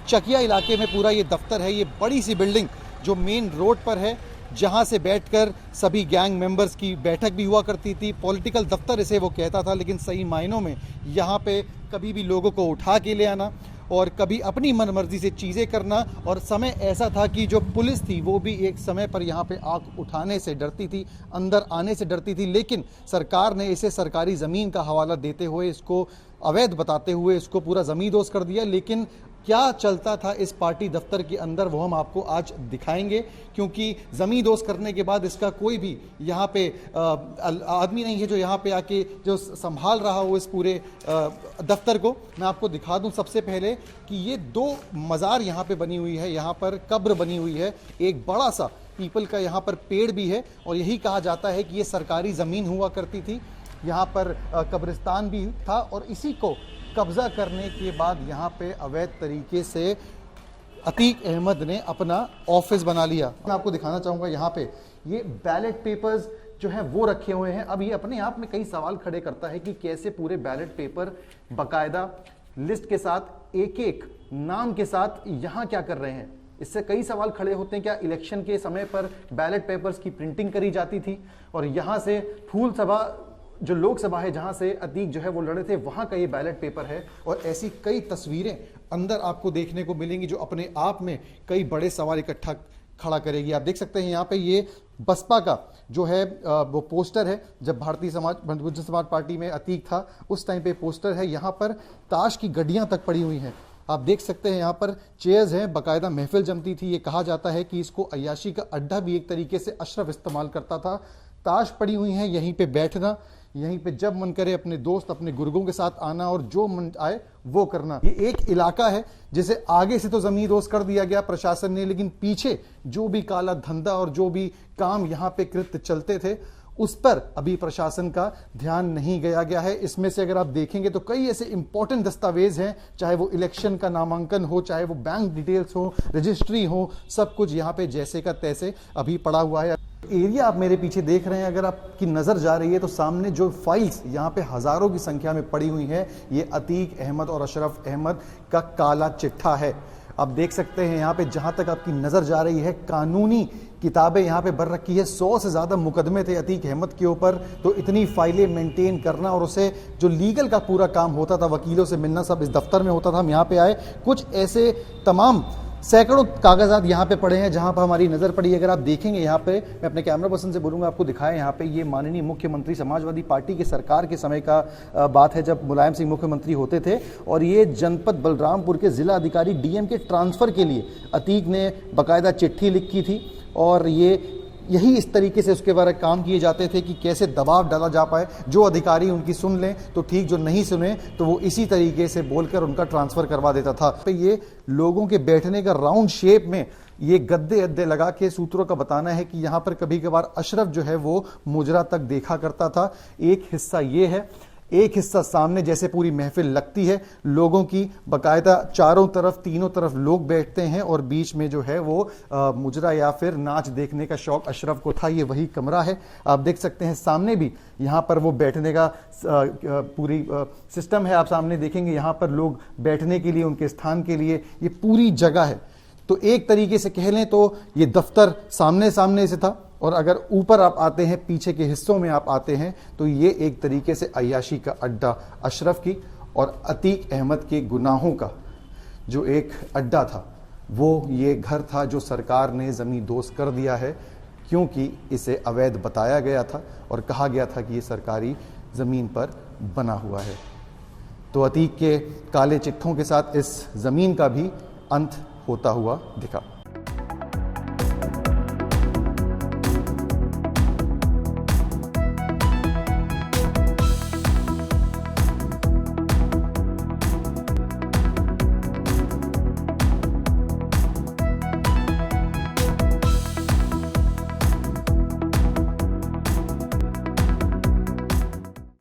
चकिया इलाके में पूरा ये दफ्तर है। ये बड़ी सी बिल्डिंग जो मेन रोड पर है, जहां से बैठकर सभी गैंग मेंबर्स की बैठक भी हुआ करती थी। पॉलिटिकल दफ्तर इसे वो कहता था, लेकिन सही मायनों में यहाँ पे कभी भी लोगों को उठा के ले आना और कभी अपनी मनमर्जी से चीज़ें करना। और समय ऐसा था कि जो पुलिस थी वो भी एक समय पर यहाँ पे आंख उठाने से डरती थी, अंदर आने से डरती थी। लेकिन सरकार ने इसे सरकारी ज़मीन का हवाला देते हुए, इसको अवैध बताते हुए इसको पूरा ज़मींदोज़ कर दिया। लेकिन क्या चलता था इस पार्टी दफ्तर के अंदर वो हम आपको आज दिखाएंगे, क्योंकि ज़मींदोज़ करने के बाद इसका कोई भी यहाँ पे आदमी नहीं है जो यहाँ पे आके जो संभाल रहा हो इस पूरे दफ्तर को। मैं आपको दिखा दूं सबसे पहले कि ये दो मज़ार यहाँ पे बनी हुई है, यहाँ पर कब्र बनी हुई है, एक बड़ा सा पीपल का यहाँ पर पेड़ भी है। और यही कहा जाता है कि ये सरकारी ज़मीन हुआ करती थी, यहाँ पर कब्रिस्तान भी था। और इसी को कब्जा करने के बाद यहाँ पे अवैध तरीके से अतीक अहमद ने अपना ऑफिस बना लिया। मैं आपको दिखाना चाहूँगा यहाँ पे ये बैलेट पेपर्स जो है वो रखे हुए हैं। अब ये अपने आप में कई सवाल खड़े करता है कि कैसे पूरे बैलेट पेपर बाकायदा लिस्ट के साथ, एक एक नाम के साथ यहाँ क्या कर रहे हैं। इससे कई सवाल खड़े होते हैं, क्या इलेक्शन के समय पर बैलेट पेपर्स की प्रिंटिंग करी जाती थी और यहाँ से फूल सभा जो लोकसभा है जहां से अतीक जो है वो लड़े थे, वहां का ये बैलेट पेपर है। और ऐसी कई तस्वीरें अंदर आपको देखने को मिलेंगी जो अपने आप में कई बड़े सवाल इकट्ठा खड़ा करेगी। आप देख सकते हैं यहाँ पे ये बसपा का जो है वो पोस्टर है। जब भारतीय बहुजन समाज पार्टी में अतीक था उस टाइम पे पोस्टर है। यहाँ पर ताश की गड्डियां तक पड़ी हुई हैं। आप देख सकते हैं यहाँ पर चेयर्स हैं, बाकायदा महफिल जमती थी। ये कहा जाता है कि इसको अय्याशी का अड्डा भी एक तरीके से अशरफ इस्तेमाल करता था। ताश पड़ी हुई हैं, यहीं पे बैठना, यहीं पे जब मन करे अपने दोस्त अपने गुर्गों के साथ आना और जो मन आए वो करना। ये एक इलाका है जिसे आगे से तो ज़मींदोज़ कर दिया गया प्रशासन ने, लेकिन पीछे जो भी काला धंधा और जो भी काम यहाँ पे कृत्य चलते थे उस पर अभी प्रशासन का ध्यान नहीं गया है। इसमें से अगर आप देखेंगे तो कई ऐसे इंपॉर्टेंट दस्तावेज हैं, चाहे वो इलेक्शन का नामांकन हो, चाहे वो बैंक डिटेल्स हो, रजिस्ट्री हो, सब कुछ यहाँ पे जैसे का तैसे अभी पड़ा हुआ है। एरिया आप मेरे पीछे देख रहे हैं, अगर आपकी नज़र जा रही है तो सामने जो फाइल्स यहाँ पे हज़ारों की संख्या में पड़ी हुई है, ये अतीक अहमद और अशरफ अहमद का काला चिट्ठा है। आप देख सकते हैं यहाँ पे जहाँ तक आपकी नज़र जा रही है कानूनी किताबें यहाँ पे भर रखी है। 100 से ज़्यादा मुकदमे थे अतीक अहमद के ऊपर, तो इतनी फाइलें मेंटेन करना और उसे जो लीगल का पूरा काम होता था, वकीलों से मिलना, सब इस दफ्तर में होता था। हम यहाँ पे आए, कुछ ऐसे तमाम सैकड़ों कागजात यहाँ पे पड़े हैं जहाँ पर हमारी नज़र पड़ी। अगर आप देखेंगे यहाँ पे, मैं अपने कैमरा पर्सन से बोलूँगा आपको दिखाएं, यहाँ पे ये माननीय मुख्यमंत्री समाजवादी पार्टी के सरकार के समय का बात है जब मुलायम सिंह मुख्यमंत्री होते थे। और ये जनपद बलरामपुर के जिला अधिकारी डीएम के ट्रांसफ़र के लिए अतीक ने बाकायदा चिट्ठी लिखी थी और यही इस तरीके से उसके बारे में काम किए जाते थे कि कैसे दबाव डाला जा पाए। जो अधिकारी उनकी सुन लें तो ठीक, जो नहीं सुने तो वो इसी तरीके से बोलकर उनका ट्रांसफ़र करवा देता था। तो ये लोगों के बैठने का राउंड शेप में ये गद्दे अद्दे लगा के, सूत्रों का बताना है कि यहाँ पर कभी कभार अशरफ जो है वो मुजरा तक देखा करता था। एक हिस्सा ये है, एक हिस्सा सामने जैसे पूरी महफिल लगती है लोगों की, बाकायदा चारों तरफ तीनों तरफ लोग बैठते हैं और बीच में जो है वो मुजरा या फिर नाच देखने का शौक अशरफ को था। ये वही कमरा है, आप देख सकते हैं सामने भी यहाँ पर वो बैठने का पूरी सिस्टम है। आप सामने देखेंगे यहाँ पर लोग बैठने के लिए, उनके स्थान के लिए ये पूरी जगह है। तो एक तरीके से कह लें तो ये दफ्तर सामने सामने से था, और अगर ऊपर आप आते हैं, पीछे के हिस्सों में आप आते हैं तो ये एक तरीके से अय्याशी का अड्डा अशरफ की और अतीक अहमद के गुनाहों का जो एक अड्डा था, वो ये घर था जो सरकार ने ज़मींदोज़ कर दिया है, क्योंकि इसे अवैध बताया गया था और कहा गया था कि ये सरकारी ज़मीन पर बना हुआ है। तो अतीक के काले चिट्ठों के साथ इस ज़मीन का भी अंत होता हुआ दिखा।